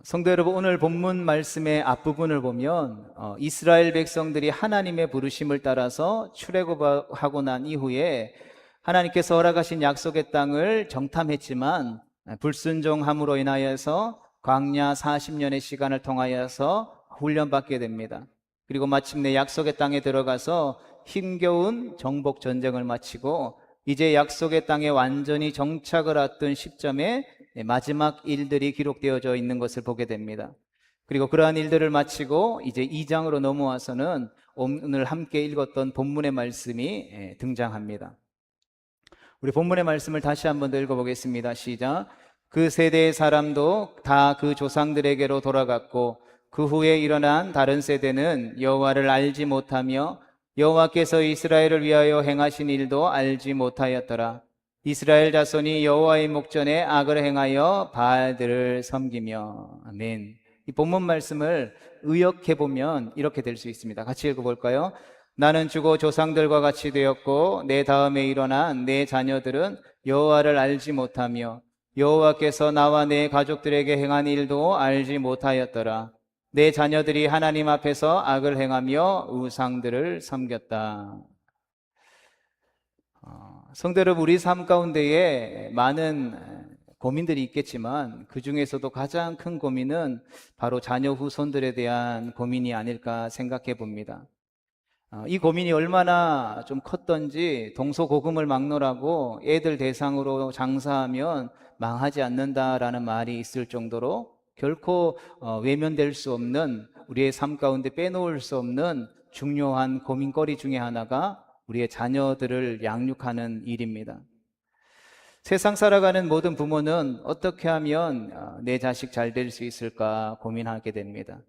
성도 여러분, 오늘 본문 말씀의 앞부분을 보면 이스라엘 백성들이 하나님의 부르심을 따라서 출애굽하고 난 이후에 하나님께서 허락하신 약속의 땅을 정탐했지만 불순종함으로 인하여서 광야 40년의 시간을 통하여서 훈련받게 됩니다. 그리고 마침내 약속의 땅에 들어가서 힘겨운 정복 전쟁을 마치고 이제 약속의 땅에 완전히 정착을 앞둔 시점에 마지막 일들이 기록되어져 있는 것을 보게 됩니다. 그리고 그러한 일들을 마치고 이제 2장으로 넘어와서는 오늘 함께 읽었던 본문의 말씀이 등장합니다. 우리 본문의 말씀을 다시 한번 더 읽어보겠습니다. 시작. 그 세대의 사람도 다 그 조상들에게로 돌아갔고 그 후에 일어난 다른 세대는 여호와를 알지 못하며 여호와께서 이스라엘을 위하여 행하신 일도 알지 못하였더라. 이스라엘 자손이 여호와의 목전에 악을 행하여 바알들을 섬기며. 아멘. 이 본문 말씀을 의역해 보면 이렇게 될 수 있습니다. 같이 읽어볼까요? 나는 죽어 조상들과 같이 되었고 내 다음에 일어난 내 자녀들은 여호와를 알지 못하며 여호와께서 나와 내 가족들에게 행한 일도 알지 못하였더라. 내 자녀들이 하나님 앞에서 악을 행하며 우상들을 섬겼다. 성도 여러분, 우리 삶 가운데에 많은 고민들이 있겠지만 그 중에서도 가장 큰 고민은 바로 자녀 후손들에 대한 고민이 아닐까 생각해 봅니다. 이 고민이 얼마나 좀 컸던지 동서고금을 막론하고 애들 대상으로 장사하면 망하지 않는다라는 말이 있을 정도로 결코 외면될 수 없는, 우리의 삶 가운데 빼놓을 수 없는 중요한 고민거리 중에 하나가 우리의 자녀들을 양육하는 일입니다. 세상 살아가는 모든 부모는 어떻게 하면 내 자식 잘 될 수 있을까 고민하게 됩니다.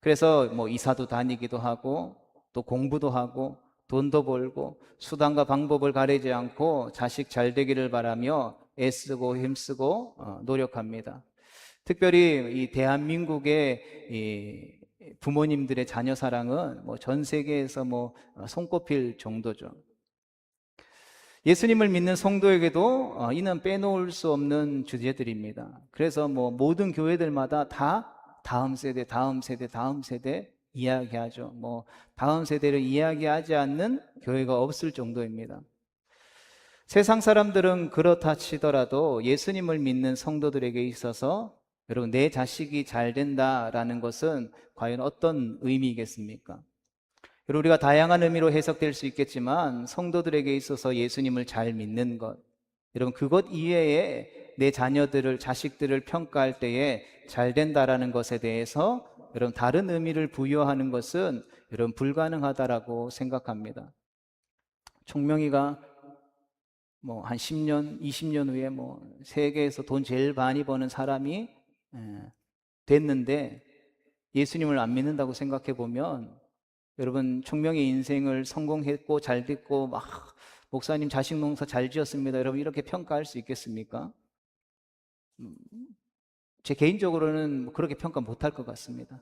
그래서 뭐 이사도 다니기도 하고 또 공부도 하고 돈도 벌고 수단과 방법을 가리지 않고 자식 잘 되기를 바라며 애쓰고 힘쓰고 노력합니다. 특별히 이 대한민국의 이 부모님들의 자녀 사랑은 뭐 전 세계에서 뭐 손꼽힐 정도죠. 예수님을 믿는 성도에게도 이는 빼놓을 수 없는 주제들입니다. 그래서 뭐 모든 교회들마다 다 다음 세대, 다음 세대, 다음 세대 이야기하죠. 뭐 다음 세대를 이야기하지 않는 교회가 없을 정도입니다. 세상 사람들은 그렇다 치더라도 예수님을 믿는 성도들에게 있어서 여러분, 내 자식이 잘 된다라는 것은 과연 어떤 의미겠습니까? 여러분, 우리가 다양한 의미로 해석될 수 있겠지만 성도들에게 있어서 예수님을 잘 믿는 것, 여러분, 그것 이외에 내 자녀들을, 자식들을 평가할 때에 잘 된다라는 것에 대해서 여러분 다른 의미를 부여하는 것은 여러분 불가능하다라고 생각합니다. 총명이가 뭐 한 10년, 20년 후에 뭐 세계에서 돈 제일 많이 버는 사람이 됐는데 예수님을 안 믿는다고 생각해 보면 여러분, 총명의 인생을 성공했고 잘 됐고 막 목사님 자식 농사 잘 지었습니다, 여러분 이렇게 평가할 수 있겠습니까? 제 개인적으로는 그렇게 평가 못할 것 같습니다.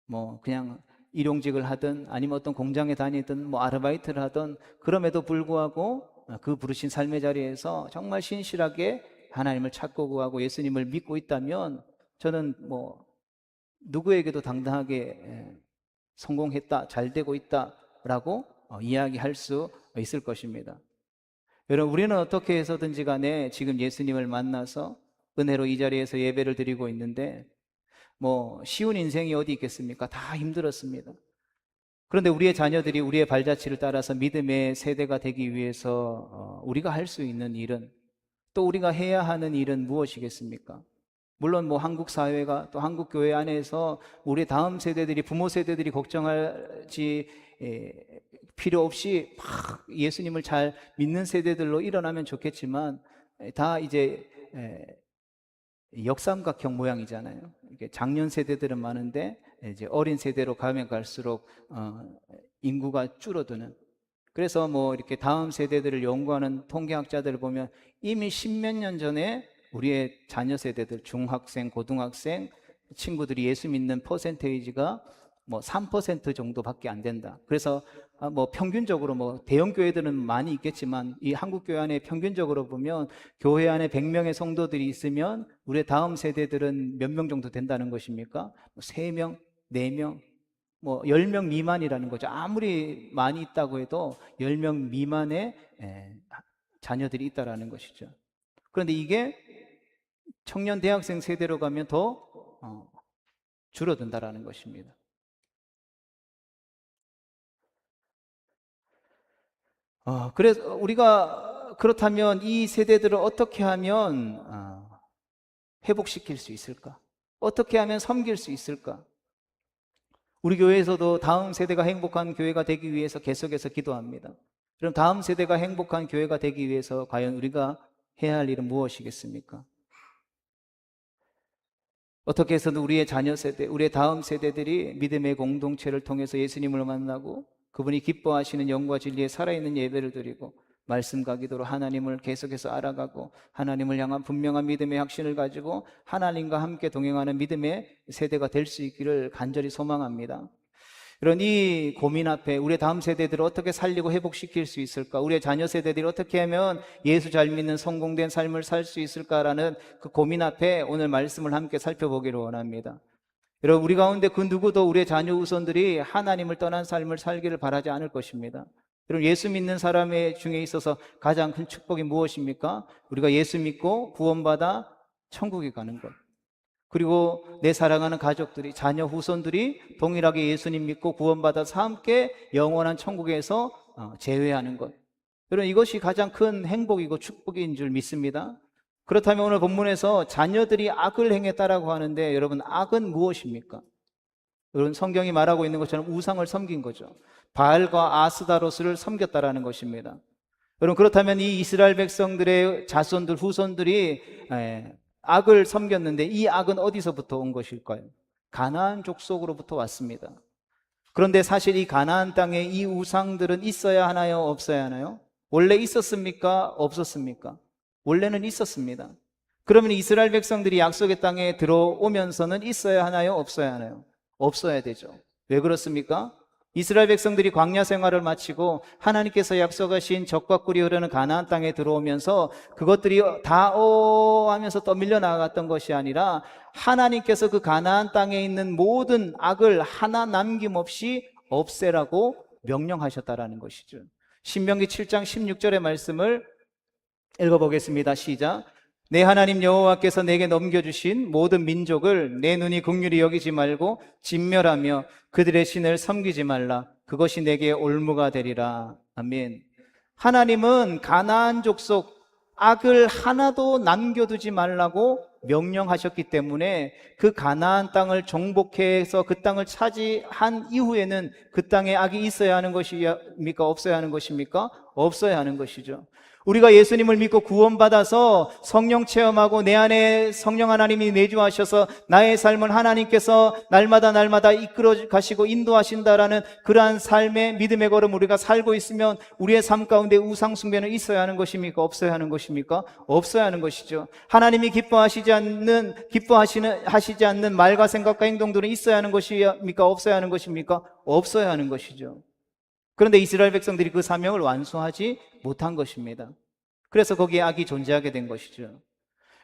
뭐 그냥 일용직을 하든 아니면 어떤 공장에 다니든 뭐 아르바이트를 하든 그럼에도 불구하고 그 부르신 삶의 자리에서 정말 신실하게 하나님을 찾고 구하고 예수님을 믿고 있다면 저는 뭐 누구에게도 당당하게 성공했다, 잘 되고 있다라고 이야기할 수 있을 것입니다. 여러분, 우리는 어떻게 해서든지 간에 지금 예수님을 만나서 은혜로 이 자리에서 예배를 드리고 있는데 뭐 쉬운 인생이 어디 있겠습니까? 다 힘들었습니다. 그런데 우리의 자녀들이 우리의 발자취를 따라서 믿음의 세대가 되기 위해서 우리가 할 수 있는 일은, 또 우리가 해야 하는 일은 무엇이겠습니까? 물론 뭐 한국 사회가 또 한국 교회 안에서 우리 다음 세대들이, 부모 세대들이 걱정하지 필요 없이 막 예수님을 잘 믿는 세대들로 일어나면 좋겠지만 다 이제 역삼각형 모양이잖아요. 이게 장년 세대들은 많은데 이제 어린 세대로 가면 갈수록 인구가 줄어드는. 그래서 뭐 이렇게 다음 세대들을 연구하는 통계학자들을 보면 이미 십몇 년 전에 우리의 자녀 세대들, 중학생, 고등학생 친구들이 예수 믿는 퍼센테이지가 뭐 3% 정도밖에 안 된다. 그래서 뭐 평균적으로 뭐 대형 교회들은 많이 있겠지만 이 한국 교회 안에 평균적으로 보면 교회 안에 100명의 성도들이 있으면 우리 다음 세대들은 몇 명 정도 된다는 것입니까? 뭐 3명, 4명, 뭐 10명 미만이라는 거죠. 아무리 많이 있다고 해도 10명 미만의 자녀들이 있다라는 것이죠. 그런데 이게 청년 대학생 세대로 가면 더 줄어든다라는 것입니다. 그래서 우리가 그렇다면 이 세대들을 어떻게 하면 회복시킬 수 있을까? 어떻게 하면 섬길 수 있을까? 우리 교회에서도 다음 세대가 행복한 교회가 되기 위해서 계속해서 기도합니다. 그럼 다음 세대가 행복한 교회가 되기 위해서 과연 우리가 해야 할 일은 무엇이겠습니까? 어떻게 해서든 우리의 자녀 세대, 우리의 다음 세대들이 믿음의 공동체를 통해서 예수님을 만나고 그분이 기뻐하시는 영과 진리에 살아있는 예배를 드리고 말씀과 기도로 하나님을 계속해서 알아가고 하나님을 향한 분명한 믿음의 확신을 가지고 하나님과 함께 동행하는 믿음의 세대가 될 수 있기를 간절히 소망합니다. 그런 이 고민 앞에 우리의 다음 세대들을 어떻게 살리고 회복시킬 수 있을까? 우리의 자녀 세대들이 어떻게 하면 예수 잘 믿는 성공된 삶을 살 수 있을까라는 그 고민 앞에 오늘 말씀을 함께 살펴보기를 원합니다. 여러분, 우리 가운데 그 누구도 우리의 자녀 후손들이 하나님을 떠난 삶을 살기를 바라지 않을 것입니다. 여러분, 예수 믿는 사람의 중에 있어서 가장 큰 축복이 무엇입니까? 우리가 예수 믿고 구원받아 천국에 가는 것. 그리고 내 사랑하는 가족들이, 자녀 후손들이 동일하게 예수님 믿고 구원받아서 함께 영원한 천국에서 재회하는 것. 여러분, 이것이 가장 큰 행복이고 축복인 줄 믿습니다. 그렇다면 오늘 본문에서 자녀들이 악을 행했다라고 하는데 여러분, 악은 무엇입니까? 여러분, 성경이 말하고 있는 것처럼 우상을 섬긴 거죠. 바알과 아스다로스를 섬겼다라는 것입니다. 여러분, 그렇다면 이 이스라엘 백성들의 자손들, 후손들이 악을 섬겼는데 이 악은 어디서부터 온 것일까요? 가나안 족속으로부터 왔습니다. 그런데 사실 이 가나안 땅에 이 우상들은 있어야 하나요? 없어야 하나요? 원래 있었습니까? 없었습니까? 원래는 있었습니다. 그러면 이스라엘 백성들이 약속의 땅에 들어오면서는 있어야 하나요? 없어야 하나요? 없어야 되죠. 왜 그렇습니까? 이스라엘 백성들이 광야 생활을 마치고 하나님께서 약속하신 적과 꿀이 흐르는 가나안 땅에 들어오면서 그것들이 다 하면서 떠밀려 나갔던 것이 아니라 하나님께서 그 가나안 땅에 있는 모든 악을 하나 남김없이 없애라고 명령하셨다라는 것이죠. 신명기 7장 16절의 말씀을 읽어보겠습니다. 시작. 내 하나님 여호와께서 내게 넘겨주신 모든 민족을 내 눈이 긍휼히 여기지 말고 진멸하며 그들의 신을 섬기지 말라. 그것이 내게 올무가 되리라. 아멘. 하나님은 가나안 족속 악을 하나도 남겨두지 말라고 명령하셨기 때문에 그 가나안 땅을 정복해서 그 땅을 차지한 이후에는 그 땅에 악이 있어야 하는 것입니까? 없어야 하는 것입니까? 없어야 하는 것이죠. 우리가 예수님을 믿고 구원받아서 성령 체험하고 내 안에 성령 하나님이 내주하셔서 나의 삶을 하나님께서 날마다 이끌어 가시고 인도하신다라는 그러한 삶의 믿음의 걸음 우리가 살고 있으면 우리의 삶 가운데 우상 숭배는 있어야 하는 것입니까? 없어야 하는 것입니까? 없어야 하는 것이죠. 하나님이 기뻐하시지 않는 말과 생각과 행동들은 있어야 하는 것입니까? 없어야 하는 것입니까? 없어야 하는 것이죠. 그런데 이스라엘 백성들이 그 사명을 완수하지 못한 것입니다. 그래서 거기에 악이 존재하게 된 것이죠.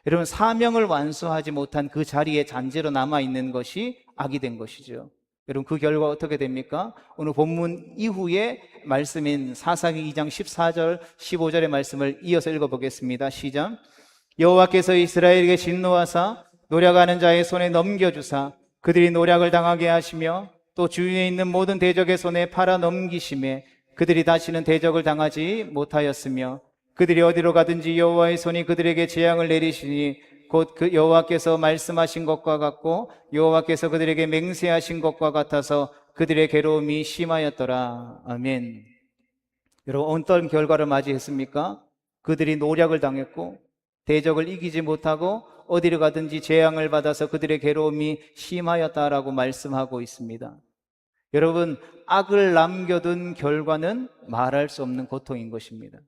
여러분, 사명을 완수하지 못한 그 자리에 잔재로 남아있는 것이 악이 된 것이죠. 여러분, 그 결과 어떻게 됩니까? 오늘 본문 이후에 말씀인 사사기 2장 14절 15절의 말씀을 이어서 읽어보겠습니다. 시작. 여호와께서 이스라엘에게 진노하사 노략하는 자의 손에 넘겨주사 그들이 노략을 당하게 하시며 또 주위에 있는 모든 대적의 손에 팔아 넘기심에 그들이 다시는 대적을 당하지 못하였으며 그들이 어디로 가든지 여호와의 손이 그들에게 재앙을 내리시니 곧 그 여호와께서 말씀하신 것과 같고 여호와께서 그들에게 맹세하신 것과 같아서 그들의 괴로움이 심하였더라. 아멘. 여러분, 어떤 결과를 맞이했습니까? 그들이 노략을 당했고 대적을 이기지 못하고 어디로 가든지 재앙을 받아서 그들의 괴로움이 심하였다라고 말씀하고 있습니다. 여러분, 악을 남겨둔 결과는 말할 수 없는 고통인 것입니다.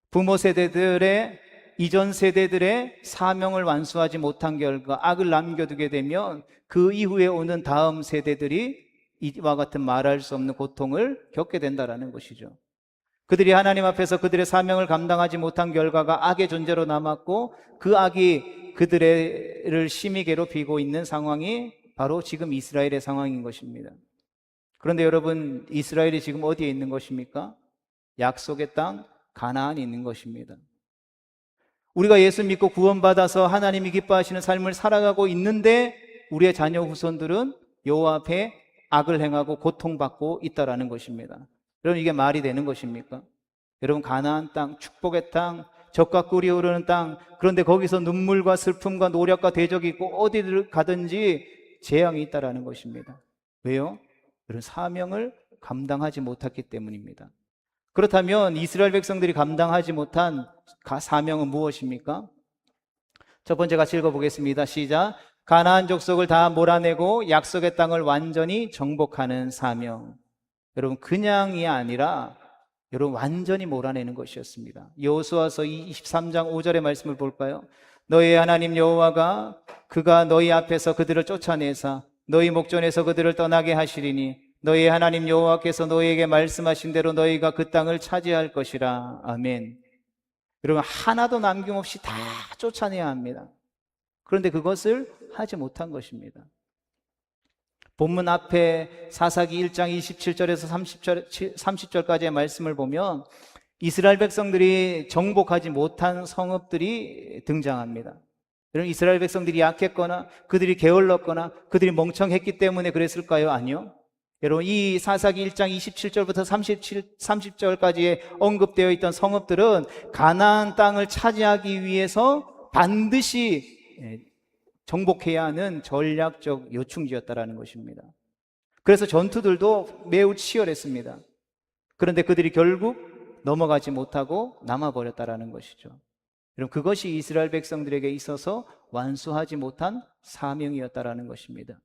부모 세대들의 이전 세대들의 사명을 완수하지 못한 결과 악을 남겨두게 되면 그 이후에 오는 다음 세대들이 이와 같은 말할 수 없는 고통을 겪게 된다라는 것이죠. 그들이 하나님 앞에서 그들의 사명을 감당하지 못한 결과가 악의 존재로 남았고, 그 악이 그들을 심히 괴롭히고 있는 상황이 바로 지금 이스라엘의 상황인 것입니다. 그런데 여러분, 이스라엘이 지금 어디에 있는 것입니까? 약속의 땅 가나안에 있는 것입니다. 우리가 예수 믿고 구원받아서 하나님이 기뻐하시는 삶을 살아가고 있는데, 우리의 자녀 후손들은 여호와 앞에 악을 행하고 고통받고 있다라는 것입니다. 여러분, 이게 말이 되는 것입니까? 여러분, 가나안 땅, 축복의 땅, 젖과 꿀이 흐르는 땅, 그런데 거기서 눈물과 슬픔과 노력과 대적이 있고 어디를 가든지 재앙이 있다라는 것입니다. 왜요? 여러분, 사명을 감당하지 못했기 때문입니다. 그렇다면 이스라엘 백성들이 감당하지 못한 사명은 무엇입니까? 첫 번째 같이 읽어보겠습니다. 시작. 가나안 족속을 다 몰아내고 약속의 땅을 완전히 정복하는 사명. 여러분, 그냥이 아니라 여러분 완전히 몰아내는 것이었습니다. 여호수아서 23장 5절의 말씀을 볼까요? 너희 하나님 여호와가 그가 너희 앞에서 그들을 쫓아내사 너희 목전에서 그들을 떠나게 하시리니 너희 하나님 여호와께서 너희에게 말씀하신 대로 너희가 그 땅을 차지할 것이라. 아멘. 여러분, 하나도 남김없이 다 쫓아내야 합니다. 그런데 그것을 하지 못한 것입니다. 본문 앞에 사사기 1장 27절에서 30절까지의 말씀을 보면 이스라엘 백성들이 정복하지 못한 성읍들이 등장합니다. 여러분, 이스라엘 백성들이 약했거나 그들이 게을렀거나 그들이 멍청했기 때문에 그랬을까요? 아니요. 여러분, 이 사사기 1장 27절부터 30절까지에 언급되어 있던 성읍들은 가나안 땅을 차지하기 위해서 반드시 정복해야 하는 전략적 요충지였다라는 것입니다. 그래서 전투들도 매우 치열했습니다. 그런데 그들이 결국 넘어가지 못하고 남아버렸다라는 것이죠. 여러분, 그것이 이스라엘 백성들에게 있어서 완수하지 못한 사명이었다라는 것입니다.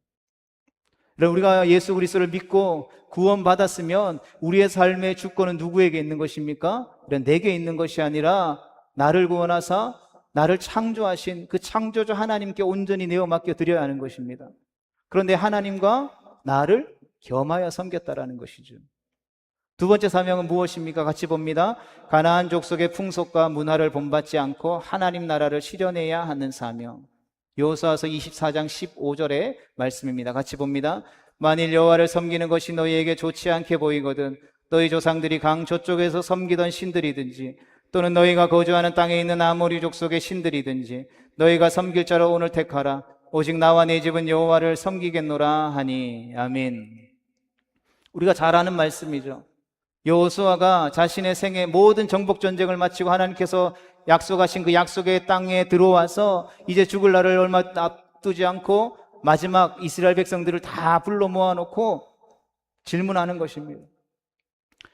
여러분, 우리가 예수 그리스도를 믿고 구원받았으면 우리의 삶의 주권은 누구에게 있는 것입니까? 내게 있는 것이 아니라 나를 구원하사 나를 창조하신 그 창조주 하나님께 온전히 내어 맡겨 드려야 하는 것입니다. 그런데 하나님과 나를 겸하여 섬겼다라는 것이죠. 두 번째 사명은 무엇입니까? 같이 봅니다. 가나안 족속의 풍속과 문화를 본받지 않고 하나님 나라를 실현해야 하는 사명. 여호수아서 24장 15절의 말씀입니다. 같이 봅니다. 만일 여호와를 섬기는 것이 너희에게 좋지 않게 보이거든 너희 조상들이 강 저쪽에서 섬기던 신들이든지 또는 너희가 거주하는 땅에 있는 아모리 족속의 신들이든지 너희가 섬길 자로 오늘 택하라. 오직 나와 내 집은 여호와를 섬기겠노라 하니. 아멘. 우리가 잘 아는 말씀이죠. 여호수아가 자신의 생애 모든 정복 전쟁을 마치고 하나님께서 약속하신 그 약속의 땅에 들어와서 이제 죽을 날을 얼마 앞두지 않고 마지막 이스라엘 백성들을 다 불러 모아놓고 질문하는 것입니다.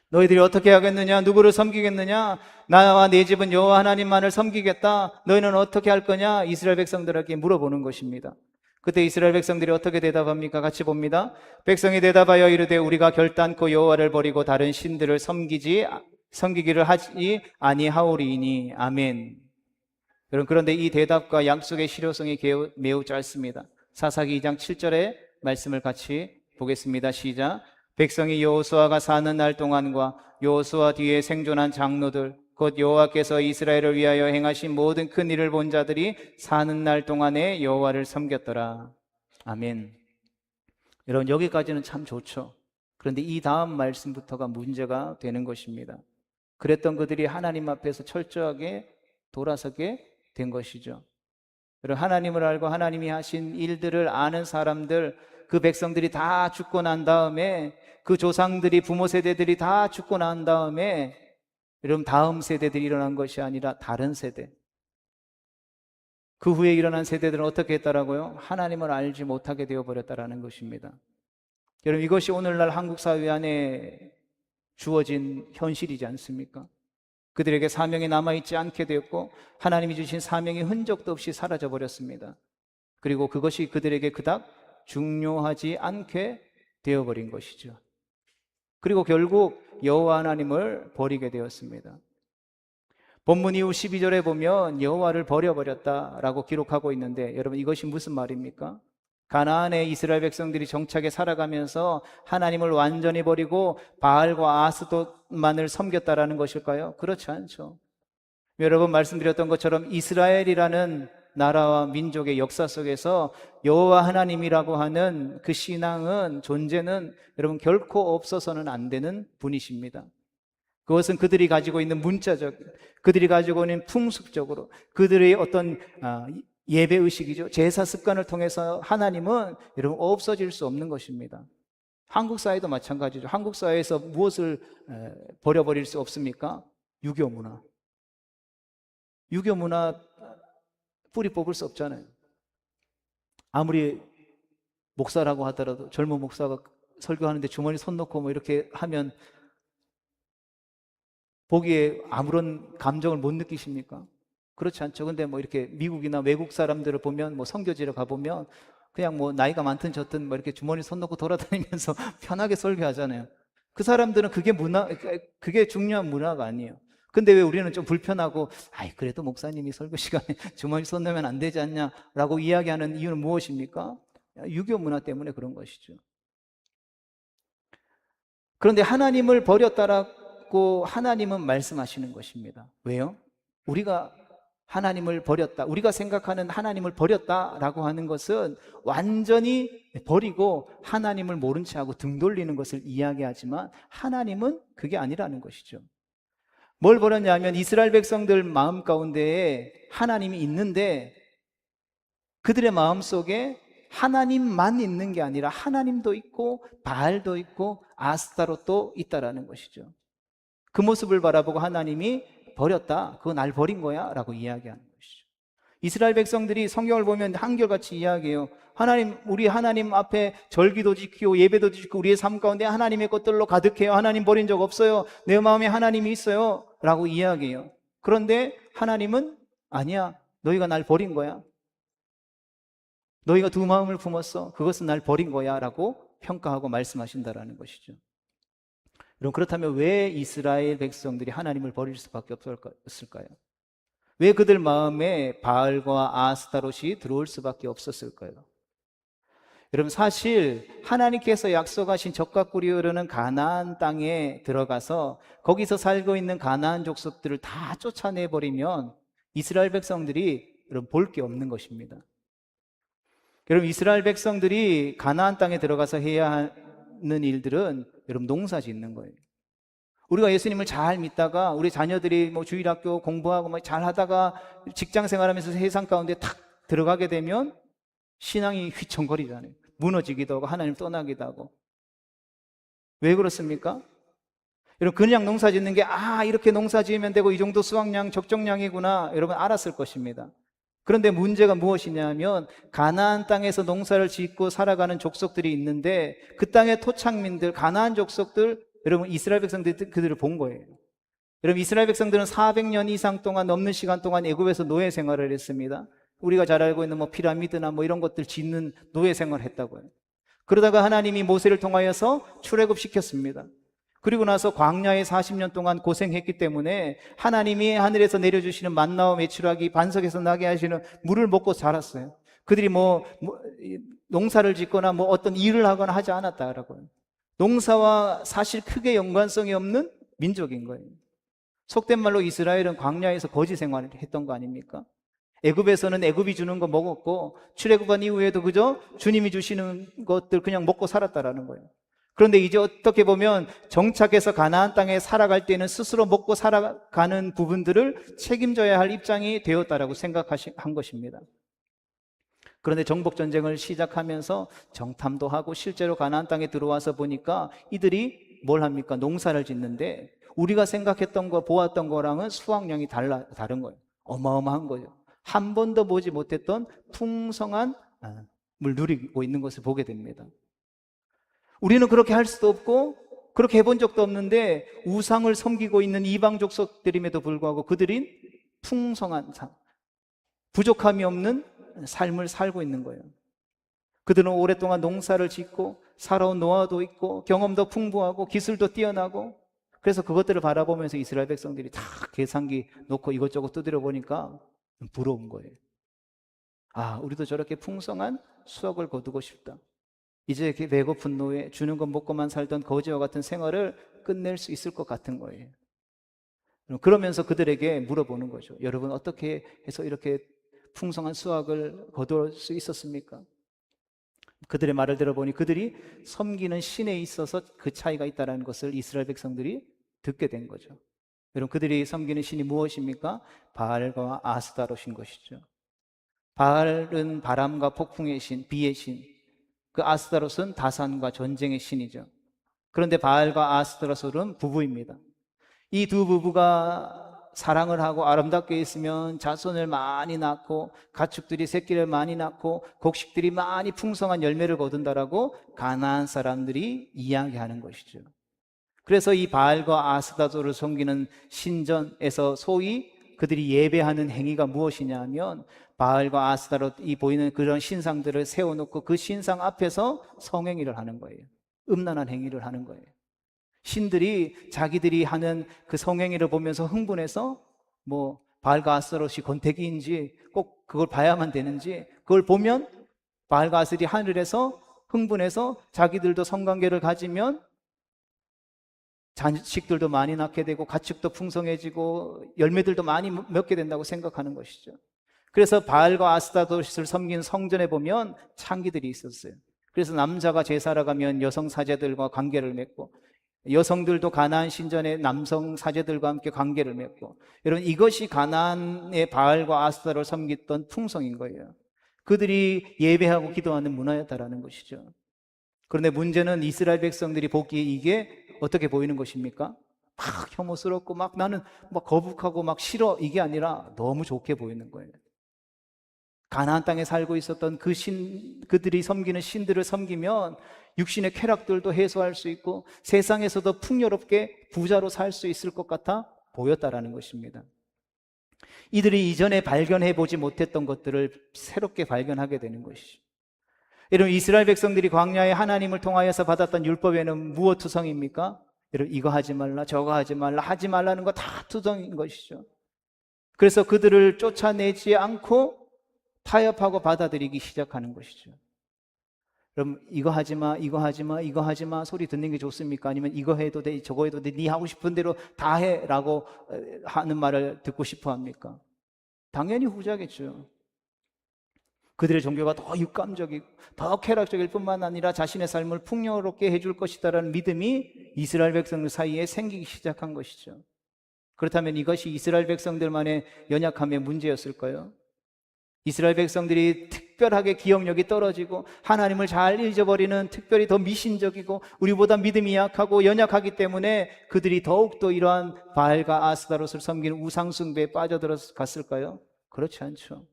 너희들이 어떻게 하겠느냐? 누구를 섬기겠느냐? 나와 내 집은 여호와 하나님만을 섬기겠다. 너희는 어떻게 할 거냐? 이스라엘 백성들에게 물어보는 것입니다. 그때 이스라엘 백성들이 어떻게 대답합니까? 같이 봅니다. 백성이 대답하여 이르되 우리가 결단코 여호와를 버리고 다른 신들을 섬기기를 하지 아니하오리니. 아멘. 여러분, 그런데 이 대답과 약속의 실효성이 매우 짧습니다. 사사기 2장 7절의 말씀을 같이 보겠습니다. 시작. 백성이 여호수아가 사는 날 동안과 여호수아 뒤에 생존한 장로들 곧 여호와께서 이스라엘을 위하여 행하신 모든 큰 일을 본 자들이 사는 날 동안에 여호와를 섬겼더라. 아멘. 여러분, 여기까지는 참 좋죠. 그런데 이 다음 말씀부터가 문제가 되는 것입니다. 그랬던 그들이 하나님 앞에서 철저하게 돌아서게 된 것이죠. 여러분, 하나님을 알고 하나님이 하신 일들을 아는 사람들, 그 백성들이 다 죽고 난 다음에, 그 조상들이, 부모 세대들이 다 죽고 난 다음에, 여러분, 다음 세대들이 일어난 것이 아니라 다른 세대, 그 후에 일어난 세대들은 어떻게 했다라고요? 하나님을 알지 못하게 되어버렸다라는 것입니다. 여러분, 이것이 오늘날 한국 사회 안에 주어진 현실이지 않습니까? 그들에게 사명이 남아있지 않게 되었고 하나님이 주신 사명이 흔적도 없이 사라져버렸습니다. 그리고 그것이 그들에게 그닥 중요하지 않게 되어버린 것이죠. 그리고 결국 여호와 하나님을 버리게 되었습니다. 본문 이후 12절에 보면 여호와를 버려버렸다라고 기록하고 있는데, 여러분, 이것이 무슨 말입니까? 가나안의 이스라엘 백성들이 정착해 살아가면서 하나님을 완전히 버리고 바알과 아스돗만을 섬겼다라는 것일까요? 그렇지 않죠. 여러 번 말씀드렸던 것처럼 이스라엘이라는 나라와 민족의 역사 속에서 여호와 하나님이라고 하는 그 신앙은, 존재는 여러분 결코 없어서는 안 되는 분이십니다. 그것은 그들이 가지고 있는 문자적, 그들이 가지고 있는 풍습적으로, 그들의 어떤 예배의식이죠. 제사 습관을 통해서 하나님은 여러분 없어질 수 없는 것입니다. 한국 사회도 마찬가지죠. 한국 사회에서 무엇을 버려버릴 수 없습니까? 유교 문화. 유교 문화 뿌리 뽑을 수 없잖아요. 아무리 목사라고 하더라도 젊은 목사가 설교하는데 주머니 손 놓고 뭐 이렇게 하면 보기에 아무런 감정을 못 느끼십니까? 그렇지 않죠. 근데 뭐 이렇게 미국이나 외국 사람들을 보면 뭐 선교지를 가보면 그냥 뭐 나이가 많든 적든 뭐 이렇게 주머니 손 놓고 돌아다니면서 편하게 설교하잖아요. 그 사람들은 그게 중요한 문화가 아니에요. 근데 왜 우리는 좀 불편하고, 아이, 그래도 목사님이 설교 시간에 주머니 손 넣으면 안 되지 않냐라고 이야기하는 이유는 무엇입니까? 유교 문화 때문에 그런 것이죠. 그런데 하나님을 버렸다라고 하나님은 말씀하시는 것입니다. 왜요? 우리가 하나님을 버렸다, 우리가 생각하는 하나님을 버렸다라고 하는 것은 완전히 버리고 하나님을 모른 채 하고 등 돌리는 것을 이야기하지만, 하나님은 그게 아니라는 것이죠. 뭘 버렸냐면 이스라엘 백성들 마음 가운데에 하나님이 있는데 그들의 마음속에 하나님만 있는 게 아니라 하나님도 있고 바알도 있고 아스타롯도 있다라는 것이죠. 그 모습을 바라보고 하나님이 버렸다, 그거 날 버린 거야 라고 이야기하는 것이죠. 이스라엘 백성들이 성경을 보면 한결같이 이야기해요. 하나님, 우리 하나님 앞에 절기도 지키고 예배도 지키고 우리의 삶 가운데 하나님의 것들로 가득해요. 하나님 버린 적 없어요. 내 마음에 하나님이 있어요 라고 이야기해요. 그런데 하나님은 아니야, 너희가 날 버린 거야. 너희가 두 마음을 품었어. 그것은 날 버린 거야 라고 평가하고 말씀하신다라는 것이죠. 여러분, 그렇다면 왜 이스라엘 백성들이 하나님을 버릴 수밖에 없었을까요? 왜 그들 마음에 바알과 아스타롯이 들어올 수밖에 없었을까요? 여러분, 사실 하나님께서 약속하신 적과 꿀이 흐르는 가나안 땅에 들어가서 거기서 살고 있는 가나안 족속들을 다 쫓아내버리면 이스라엘 백성들이 여러분 볼 게 없는 것입니다. 여러분, 이스라엘 백성들이 가나안 땅에 들어가서 해야 하는 일들은 여러분 농사 짓는 거예요. 우리가 예수님을 잘 믿다가 우리 자녀들이 뭐 주일학교 공부하고 뭐 잘 하다가 직장 생활하면서 세상 가운데 탁 들어가게 되면 신앙이 휘청거리잖아요. 무너지기도 하고 하나님 떠나기도 하고. 왜 그렇습니까? 여러분, 그냥 농사 짓는 게 이렇게 농사 지으면 되고 이 정도 수확량 적정량이구나 여러분 알았을 것입니다. 그런데 문제가 무엇이냐면 가나안 땅에서 농사를 짓고 살아가는 족속들이 있는데 그 땅의 토착민들, 가나안 족속들, 여러분 이스라엘 백성들이 그들을 본 거예요. 여러분, 이스라엘 백성들은 400년 이상 동안 넘는 시간 동안 애굽에서 노예 생활을 했습니다. 우리가 잘 알고 있는 뭐 피라미드나 뭐 이런 것들 짓는 노예 생활을 했다고요. 그러다가 하나님이 모세를 통하여서 출애굽 시켰습니다. 그리고 나서 광야에 40년 동안 고생했기 때문에 하나님이 하늘에서 내려주시는 만나와 메추라기, 반석에서 나게 하시는 물을 먹고 자랐어요. 그들이 농사를 짓거나 뭐 어떤 일을 하거나 하지 않았다라고요. 농사와 사실 크게 연관성이 없는 민족인 거예요. 속된 말로 이스라엘은 광야에서 거지 생활을 했던 거 아닙니까? 애굽에서는 애굽이 주는 거 먹었고 출애굽한 이후에도 그저 주님이 주시는 것들 그냥 먹고 살았다라는 거예요. 그런데 이제 어떻게 보면 정착해서 가나안 땅에 살아갈 때는 스스로 먹고 살아가는 부분들을 책임져야 할 입장이 되었다라고 생각한 것입니다. 그런데 정복전쟁을 시작하면서 정탐도 하고 실제로 가나안 땅에 들어와서 보니까 이들이 뭘 합니까? 농사를 짓는데 우리가 생각했던 거, 보았던 거랑은 수확량이 다른 거예요. 어마어마한 거죠. 한 번도 보지 못했던 풍성한 물 누리고 있는 것을 보게 됩니다. 우리는 그렇게 할 수도 없고 그렇게 해본 적도 없는데 우상을 섬기고 있는 이방 족속들임에도 불구하고 그들이 풍성한 삶, 부족함이 없는 삶을 살고 있는 거예요. 그들은 오랫동안 농사를 짓고 살아온 노하우도 있고 경험도 풍부하고 기술도 뛰어나고, 그래서 그것들을 바라보면서 이스라엘 백성들이 다 계산기 놓고 이것저것 두드려 보니까 부러운 거예요. 아, 우리도 저렇게 풍성한 수확을 거두고 싶다. 이제 이렇게 배고픈 노예, 주는 것 먹고만 살던 거지와 같은 생활을 끝낼 수 있을 것 같은 거예요. 그러면서 그들에게 물어보는 거죠. 여러분, 어떻게 해서 이렇게 풍성한 수확을 거둘 수 있었습니까? 그들의 말을 들어보니 그들이 섬기는 신에 있어서 그 차이가 있다는 것을 이스라엘 백성들이 듣게 된 거죠. 여러분, 그들이 섬기는 신이 무엇입니까? 바알과 아스타롯인 것이죠. 바알은 바람과 폭풍의 신, 비의 신. 그 아스타롯은 다산과 전쟁의 신이죠. 그런데 바알과 아스타롯은 부부입니다. 이 두 부부가 사랑을 하고 아름답게 있으면 자손을 많이 낳고 가축들이 새끼를 많이 낳고 곡식들이 많이 풍성한 열매를 거둔다라고 가나안 사람들이 이야기하는 것이죠. 그래서 이 바알과 아스타롯을 섬기는 신전에서 소위 그들이 예배하는 행위가 무엇이냐 하면 바알과 아스타롯이 보이는 그런 신상들을 세워놓고 그 신상 앞에서 성행위를 하는 거예요. 음란한 행위를 하는 거예요. 신들이 자기들이 하는 그 성행위를 보면서 흥분해서 뭐 바알과 아스타롯이 권태기인지 꼭 그걸 봐야만 되는지, 그걸 보면 바알과 아스타롯이 하늘에서 흥분해서 자기들도 성관계를 가지면 자식들도 많이 낳게 되고 가축도 풍성해지고 열매들도 많이 맺게 된다고 생각하는 것이죠. 그래서 바알과 아스타롯을 섬긴 성전에 보면 창기들이 있었어요. 그래서 남자가 제사를 가면 여성 사제들과 관계를 맺고 여성들도 가나안 신전의 남성 사제들과 함께 관계를 맺고, 여러분, 이것이 가나안의 바알과 아스타롯을 섬겼던 풍성인 거예요. 그들이 예배하고 기도하는 문화였다라는 것이죠. 그런데 문제는 이스라엘 백성들이 보기에 이게 어떻게 보이는 것입니까? 막 혐오스럽고 막 나는 막 거북하고 막 싫어, 이게 아니라 너무 좋게 보이는 거예요. 가나안 땅에 살고 있었던 그들이 섬기는 신들을 섬기면 육신의 쾌락들도 해소할 수 있고 세상에서도 풍요롭게 부자로 살 수 있을 것 같아 보였다라는 것입니다. 이들이 이전에 발견해 보지 못했던 것들을 새롭게 발견하게 되는 것이죠. 여러분, 이스라엘 백성들이 광야에 하나님을 통하여서 받았던 율법에는 무엇 투성입니까? 여러분, 이거 하지 말라, 저거 하지 말라, 하지 말라는 거 다 투성인 것이죠. 그래서 그들을 쫓아내지 않고 타협하고 받아들이기 시작하는 것이죠. 그럼 이거 하지 마, 이거 하지 마, 이거 하지 마 소리 듣는 게 좋습니까? 아니면 이거 해도 돼, 저거 해도 돼, 네 하고 싶은 대로 다 해라고 하는 말을 듣고 싶어 합니까? 당연히 후자겠죠. 그들의 종교가 더 육감적이고 더 쾌락적일 뿐만 아니라 자신의 삶을 풍요롭게 해줄 것이다라는 믿음이 이스라엘 백성들 사이에 생기기 시작한 것이죠. 그렇다면 이것이 이스라엘 백성들만의 연약함의 문제였을까요? 이스라엘 백성들이 특별하게 기억력이 떨어지고 하나님을 잘 잊어버리는, 특별히 더 미신적이고 우리보다 믿음이 약하고 연약하기 때문에 그들이 더욱더 이러한 바알과 아스타롯을 섬기는 우상숭배에 빠져들었을까요? 그렇지 않죠.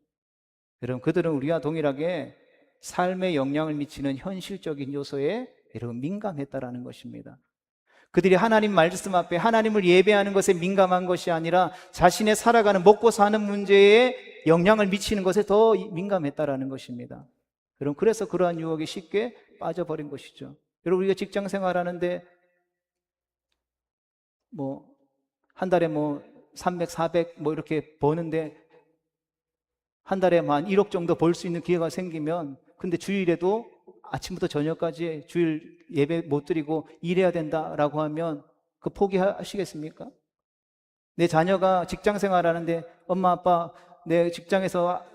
여러분, 그들은 우리와 동일하게 삶에 영향을 미치는 현실적인 요소에 여러분 민감했다라는 것입니다. 그들이 하나님 말씀 앞에 하나님을 예배하는 것에 민감한 것이 아니라 자신의 살아가는 먹고 사는 문제에 영향을 미치는 것에 더 민감했다라는 것입니다. 여러분, 그래서 그러한 유혹에 쉽게 빠져버린 것이죠. 여러분, 우리가 직장 생활하는데 뭐 한 달에 뭐 300, 400 뭐 이렇게 버는데 한 달에 한 1억 정도 벌 수 있는 기회가 생기면, 근데 주일에도 아침부터 저녁까지 주일 예배 못 드리고 일해야 된다라고 하면 그 포기하시겠습니까? 내 자녀가 직장 생활하는데 엄마 아빠 내 직장에서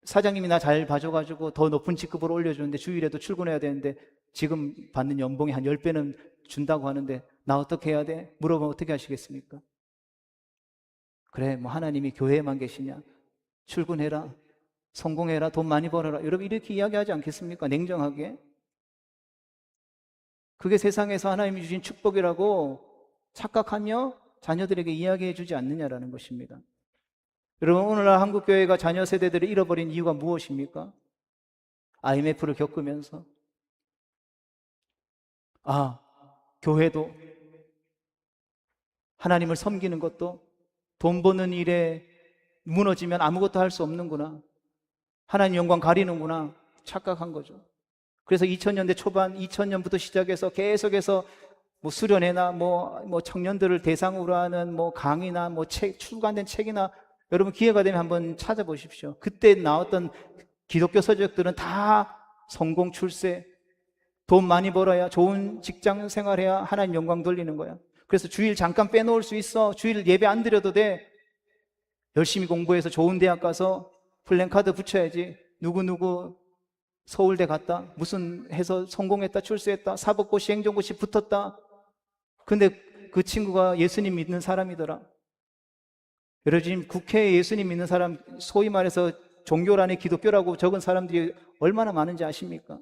사장님이 나 잘 봐줘가지고 더 높은 직급으로 올려주는데 주일에도 출근해야 되는데 지금 받는 연봉이 한 10배는 준다고 하는데 나 어떻게 해야 돼? 물어보면 어떻게 하시겠습니까? 그래, 뭐 하나님이 교회에만 계시냐? 출근해라, 성공해라, 돈 많이 벌어라, 여러분 이렇게 이야기하지 않겠습니까? 냉정하게. 그게 세상에서 하나님이 주신 축복이라고 착각하며 자녀들에게 이야기해 주지 않느냐라는 것입니다. 여러분, 오늘날 한국교회가 자녀 세대들을 잃어버린 이유가 무엇입니까? IMF를 겪으면서 교회도 하나님을 섬기는 것도 돈 버는 일에 무너지면 아무것도 할 수 없는구나, 하나님 영광 가리는구나 착각한 거죠. 그래서 2000년대 초반, 2000년부터 시작해서 계속해서 뭐 수련회나 뭐 청년들을 대상으로 하는 뭐 강의나 뭐 출간된 책이나 여러분 기회가 되면 한번 찾아보십시오. 그때 나왔던 기독교 서적들은 다 성공 출세, 돈 많이 벌어야, 좋은 직장 생활해야 하나님 영광 돌리는 거야. 그래서 주일 잠깐 빼놓을 수 있어. 주일 예배 안 드려도 돼. 열심히 공부해서 좋은 대학 가서 플랜카드 붙여야지. 누구누구 서울대 갔다, 무슨 해서 성공했다, 출세했다, 사법고시, 행정고시 붙었다. 근데 그 친구가 예수님 믿는 사람이더라. 여러분 지금 국회에 예수님 믿는 사람, 소위 말해서 종교란에 기독교라고 적은 사람들이 얼마나 많은지 아십니까?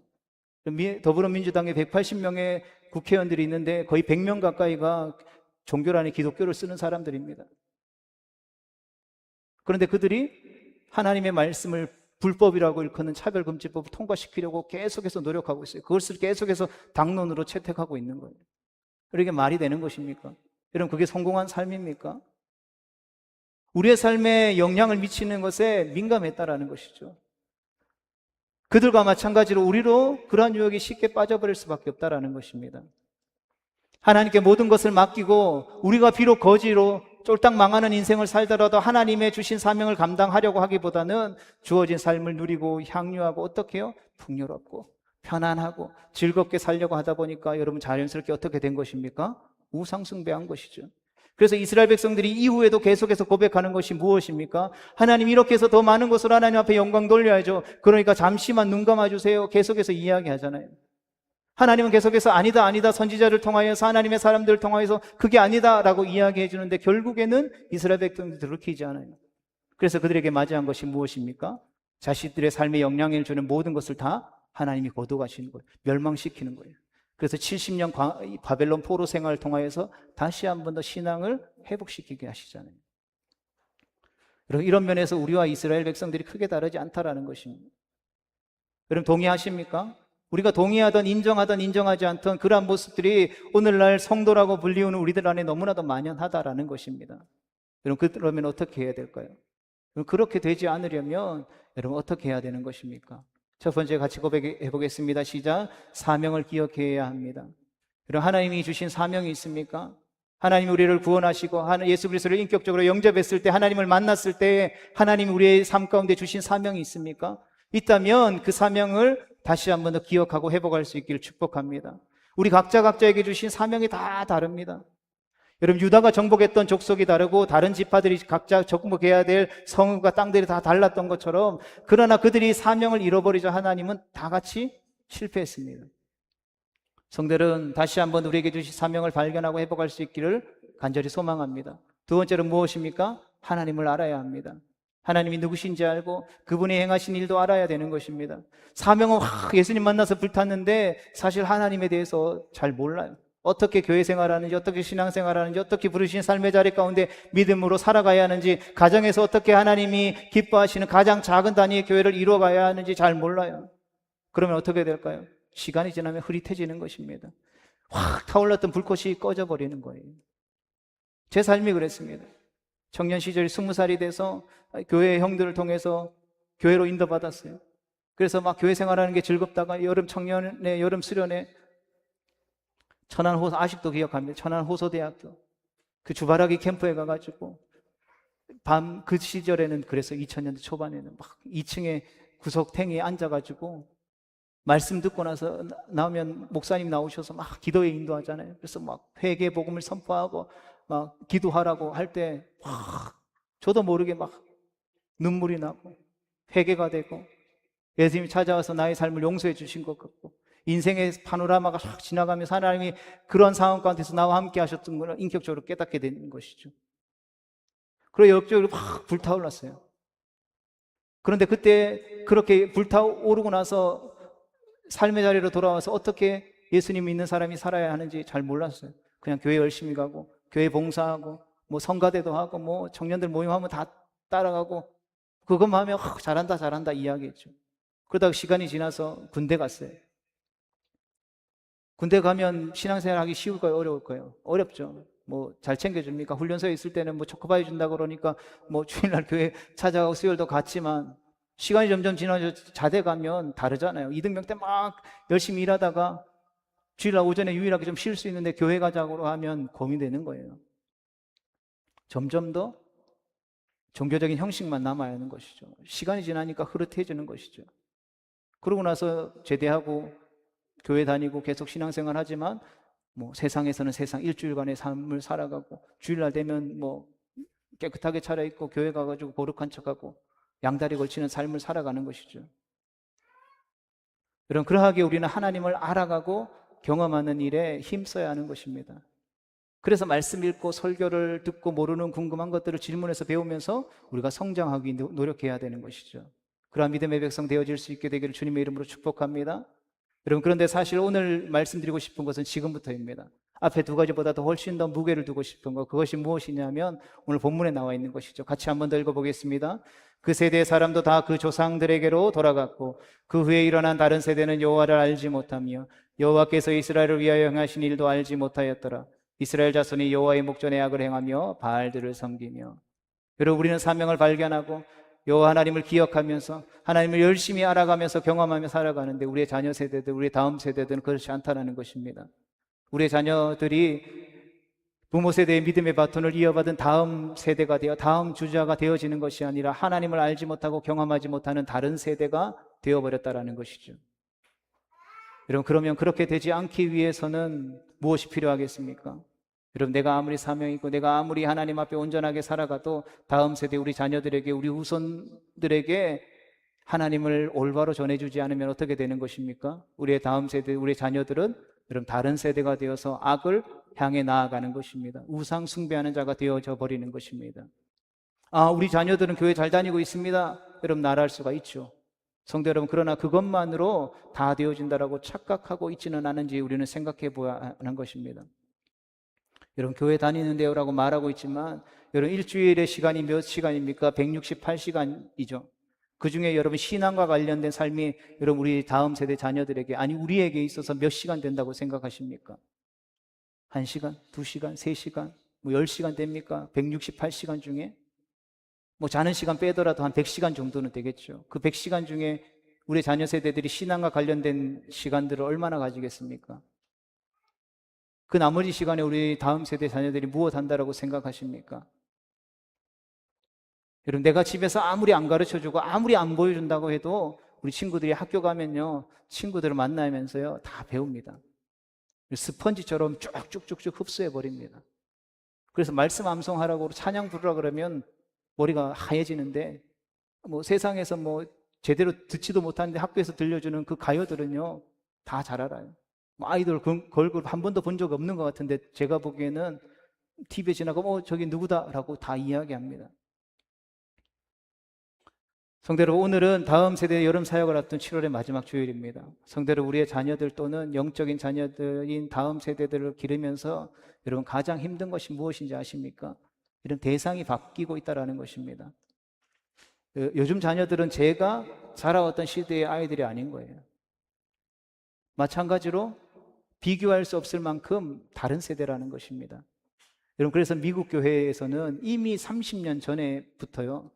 더불어민주당에 180명의 국회의원들이 있는데 거의 100명 가까이가 종교란에 기독교를 쓰는 사람들입니다. 그런데 그들이 하나님의 말씀을 불법이라고 일컫는 차별금지법을 통과시키려고 계속해서 노력하고 있어요. 그것을 계속해서 당론으로 채택하고 있는 거예요. 이게 말이 되는 것입니까? 여러분 그게 성공한 삶입니까? 우리의 삶에 영향을 미치는 것에 민감했다라는 것이죠. 그들과 마찬가지로 우리로 그러한 유혹에 쉽게 빠져버릴 수밖에 없다라는 것입니다. 하나님께 모든 것을 맡기고 우리가 비록 거지로 쫄딱 망하는 인생을 살더라도 하나님의 주신 사명을 감당하려고 하기보다는 주어진 삶을 누리고 향유하고 어떻게 해요? 풍요롭고 편안하고 즐겁게 살려고 하다 보니까 여러분 자연스럽게 어떻게 된 것입니까? 우상숭배한 것이죠. 그래서 이스라엘 백성들이 이후에도 계속해서 고백하는 것이 무엇입니까? 하나님 이렇게 해서 더 많은 것으로 하나님 앞에 영광 돌려야죠. 그러니까 잠시만 눈 감아주세요. 계속해서 이야기하잖아요. 하나님은 계속해서 아니다 아니다 선지자를 통하여서 하나님의 사람들을 통하여서 그게 아니다 라고 이야기해 주는데 결국에는 이스라엘 백성들이 들키지 않아요. 그래서 그들에게 맞이한 것이 무엇입니까? 자신들의 삶에 영향을 주는 모든 것을 다 하나님이 거둬가시는 거예요. 멸망시키는 거예요. 그래서 70년 바벨론 포로 생활을 통하여서 다시 한 번 더 신앙을 회복시키게 하시잖아요. 여러분 이런 면에서 우리와 이스라엘 백성들이 크게 다르지 않다라는 것입니다. 여러분 동의하십니까? 우리가 동의하던 인정하던 인정하지 않던 그러한 모습들이 오늘날 성도라고 불리우는 우리들 안에 너무나도 만연하다라는 것입니다. 여러분 그러면 어떻게 해야 될까요? 그렇게 되지 않으려면 여러분 어떻게 해야 되는 것입니까? 첫 번째 같이 고백해 보겠습니다. 시작. 사명을 기억해야 합니다. 여러분 하나님이 주신 사명이 있습니까? 하나님이 우리를 구원하시고 예수 그리스도를 인격적으로 영접했을 때, 하나님을 만났을 때 하나님이 우리의 삶 가운데 주신 사명이 있습니까? 있다면 그 사명을 다시 한 번 더 기억하고 회복할 수 있기를 축복합니다. 우리 각자에게 주신 사명이 다 다릅니다. 여러분 유다가 정복했던 족속이 다르고 다른 지파들이 각자 정복해야 될 성읍과 땅들이 다 달랐던 것처럼, 그러나 그들이 사명을 잃어버리자 하나님은 다 같이 실패했습니다. 성도들은 다시 한번 우리에게 주신 사명을 발견하고 회복할 수 있기를 간절히 소망합니다. 두 번째로 무엇입니까? 하나님을 알아야 합니다. 하나님이 누구신지 알고 그분이 행하신 일도 알아야 되는 것입니다. 사명은 예수님 만나서 불탔는데 사실 하나님에 대해서 잘 몰라요. 어떻게 교회 생활하는지, 어떻게 신앙생활하는지, 어떻게 부르신 삶의 자리 가운데 믿음으로 살아가야 하는지, 가정에서 어떻게 하나님이 기뻐하시는 가장 작은 단위의 교회를 이루어가야 하는지 잘 몰라요. 그러면 어떻게 될까요? 시간이 지나면 흐릿해지는 것입니다. 확 타올랐던 불꽃이 꺼져버리는 거예요. 제 삶이 그랬습니다. 청년 시절에 20살이 돼서 교회 형들을 통해서 교회로 인도받았어요. 그래서 막 교회 생활하는 게 즐겁다가 여름 청년의 여름 수련회, 천안호소, 아직도 기억합니다. 천안호소대학교 그 주바라기 캠프에 가가지고 밤 그 시절에는, 그래서 2000년대 초반에는 막 2층에 구석탱이에 앉아가지고 말씀 듣고 나서 나오면 목사님 나오셔서 막 기도에 인도하잖아요. 그래서 막 회개 복음을 선포하고 막 기도하라고 할 때 저도 모르게 막 눈물이 나고 회개가 되고 예수님이 찾아와서 나의 삶을 용서해 주신 것 같고 인생의 파노라마가 싹 지나가면서 하나님이 그런 상황 가운데서 나와 함께 하셨던 걸 인격적으로 깨닫게 되는 것이죠. 그리고 역적으로 막 불타올랐어요. 그런데 그때 그렇게 불타오르고 나서 삶의 자리로 돌아와서 어떻게 예수님 믿는 사람이 살아야 하는지 잘 몰랐어요. 그냥 교회 열심히 가고 교회 봉사하고 뭐 성가대도 하고 뭐 청년들 모임하면 다 따라가고 그것만 하면 잘한다 잘한다 이야기했죠. 그러다가 시간이 지나서 군대 갔어요. 군대 가면 신앙생활 하기 쉬울까요? 어려울까요? 어렵죠. 뭐 잘 챙겨줍니까? 훈련소에 있을 때는 뭐 초코바이 준다고 그러니까 뭐 주일날 교회 찾아가고 수요일도 갔지만 시간이 점점 지나서 자대 가면 다르잖아요. 이등병 때 막 열심히 일하다가 주일날 오전에 유일하게 좀 쉴 수 있는데 교회 가자고 하면 고민되는 거예요. 점점 더 종교적인 형식만 남아야 하는 것이죠. 시간이 지나니까 흐릿해지는 것이죠. 그러고 나서 제대하고 교회 다니고 계속 신앙생활 하지만 뭐 세상에서는 세상 일주일간의 삶을 살아가고 주일날 되면 뭐 깨끗하게 차려입고 교회 가가지고 거룩한 척하고 양다리 걸치는 삶을 살아가는 것이죠. 여러분, 그러하게 우리는 하나님을 알아가고 경험하는 일에 힘써야 하는 것입니다. 그래서 말씀 읽고 설교를 듣고 모르는 궁금한 것들을 질문해서 배우면서 우리가 성장하기 노력해야 되는 것이죠. 그러한 믿음의 백성 되어질 수 있게 되기를 주님의 이름으로 축복합니다. 여러분, 그런데 사실 오늘 말씀드리고 싶은 것은 지금부터입니다. 앞에 두 가지보다 더 훨씬 더 무게를 두고 싶은 것, 그것이 무엇이냐면 오늘 본문에 나와 있는 것이죠. 같이 한번 더 읽어보겠습니다. 그 세대의 사람도 다 그 조상들에게로 돌아갔고 그 후에 일어난 다른 세대는 여호와를 알지 못하며 여호와께서 이스라엘을 위하여 행하신 일도 알지 못하였더라. 이스라엘 자손이 여호와의 목전에 악을 행하며 바알들을 섬기며. 여러분, 우리는 사명을 발견하고 여호와 하나님을 기억하면서 하나님을 열심히 알아가면서 경험하며 살아가는데 우리의 자녀 세대들, 우리의 다음 세대들은 그렇지 않다는 것입니다. 우리의 자녀들이 부모 세대의 믿음의 바톤을 이어받은 다음 세대가 되어 다음 주자가 되어지는 것이 아니라 하나님을 알지 못하고 경험하지 못하는 다른 세대가 되어버렸다는 것이죠. 여러분, 그러면 그렇게 되지 않기 위해서는 무엇이 필요하겠습니까? 여러분, 내가 아무리 사명이 있고 내가 아무리 하나님 앞에 온전하게 살아가도 다음 세대 우리 자녀들에게, 우리 후손들에게 하나님을 올바로 전해주지 않으면 어떻게 되는 것입니까? 우리의 다음 세대, 우리의 자녀들은 여러분 다른 세대가 되어서 악을 향해 나아가는 것입니다. 우상 숭배하는 자가 되어져 버리는 것입니다. 우리 자녀들은 교회 잘 다니고 있습니다. 여러분, 나랄 수가 있죠. 성도 여러분, 그러나 그것만으로 다 되어진다라고 착각하고 있지는 않은지 우리는 생각해 보아야 하는 것입니다. 여러분, 교회 다니는데요라고 말하고 있지만 여러분, 일주일의 시간이 몇 시간입니까? 168시간이죠. 그 중에 여러분 신앙과 관련된 삶이 여러분 우리 다음 세대 자녀들에게, 아니 우리에게 있어서 몇 시간 된다고 생각하십니까? 1시간, 2시간, 3시간, 뭐 10시간 됩니까? 168시간 중에 뭐 자는 시간 빼더라도 한 100시간 정도는 되겠죠. 그 100시간 중에 우리 자녀 세대들이 신앙과 관련된 시간들을 얼마나 가지겠습니까? 그 나머지 시간에 우리 다음 세대 자녀들이 무엇 한다라고 생각하십니까? 여러분, 내가 집에서 아무리 안 가르쳐주고 아무리 안 보여준다고 해도 우리 친구들이 학교 가면요, 친구들을 만나면서요 다 배웁니다. 스펀지처럼 쭉쭉쭉쭉 흡수해버립니다. 그래서 말씀 암송하라고 찬양 부르라 그러면 머리가 하얘지는데, 뭐 세상에서 뭐 제대로 듣지도 못하는데 학교에서 들려주는 그 가요들은요 다 잘 알아요. 아이돌 걸그룹 한 번도 본 적 없는 것 같은데 제가 보기에는 TV에 지나가면 저기 누구다라고 다 이야기합니다. 성도 여러분, 오늘은 다음 세대의 여름 사역을 앞둔 7월의 마지막 주일입니다. 성도 여러분, 우리의 자녀들 또는 영적인 자녀들인 다음 세대들을 기르면서 여러분 가장 힘든 것이 무엇인지 아십니까? 이런 대상이 바뀌고 있다는 것입니다. 요즘 자녀들은 제가 자라왔던 시대의 아이들이 아닌 거예요. 마찬가지로 비교할 수 없을 만큼 다른 세대라는 것입니다. 여러분, 그래서 미국 교회에서는 이미 30년 전에부터요